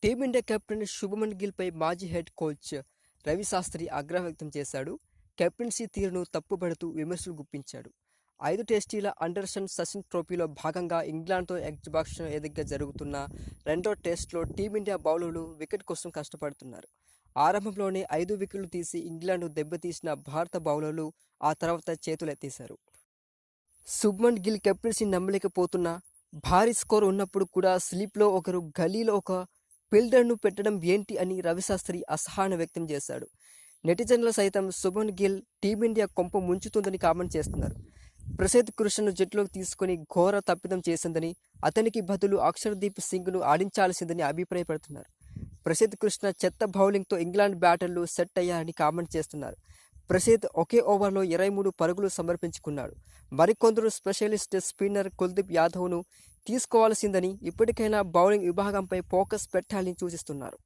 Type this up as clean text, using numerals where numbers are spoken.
Team India captain Shubman గిల్‌పై మాజీ head coach Ravi Sastry ఆగ్రహం వ్యక్తం చేశాడు. కెప్టెన్సీ తీరును తప్పుపడుతూ విమర్శలు గుప్పించాడు. 5 టెస్టీల అండర్సన్ సచిన్ ట్రోఫీలో భాగంగా ఇంగ్లాండ్తో ఎగ్జిబిషన్ వేదికగా జరుగుతున్న రెండో టెస్టులో టీమిండియా బౌలర్లు వికెట్ కోసం కష్టపడుతున్నారు. ఆరంభంలోనే 5 వికెట్లు తీసి ఇంగ్లాండ్ను దెబ్బతీసిన భారత బౌలర్లు ఆ తర్వాత చేతులెత్తేశారు. శుభ్మన్ గిల్ కెప్టెన్సీ నమ్మలేకపోతున్నా, భారీ స్కోర్ ఉన్నప్పుడు కూడా స్లిప్లో ఒకరు, గలీలో ఒక ఫీల్డర్ను పెట్టడం ఏంటి అని రవిశాస్త్రి అసహనం వ్యక్తం చేశాడు. నెటిజన్లు సైతం శుభ్మన్ గిల్ టీమిండియా కొంప ముంచుతుందని కామెంట్ చేస్తున్నారు. ప్రసిద్ధ్ కృష్ణను జట్టులోకి తీసుకుని ఘోర తప్పిదం చేసిందని, అతనికి బదులు అక్షర్దీప్ సింగ్ను ఆడించాల్సిందని అభిప్రాయపడుతున్నారు. ప్రసిద్ధ్ కృష్ణ చెత్త బౌలింగ్తో ఇంగ్లాండ్ బ్యాటర్లు సెట్ అయ్యారని కామెంట్ చేస్తున్నారు. ప్రసిద్ధ్ ఒకే ఓవర్లో 23 పరుగులు సమర్పించుకున్నాడు. మరికొందరు స్పెషలిస్ట్ స్పిన్నర్ కుల్దీప్ యాదవ్ను తీసుకోవాల్సిందని, ఇప్పటికైనా బౌలింగ్ విభాగంపై ఫోకస్ పెట్టాలని సూచిస్తున్నారు.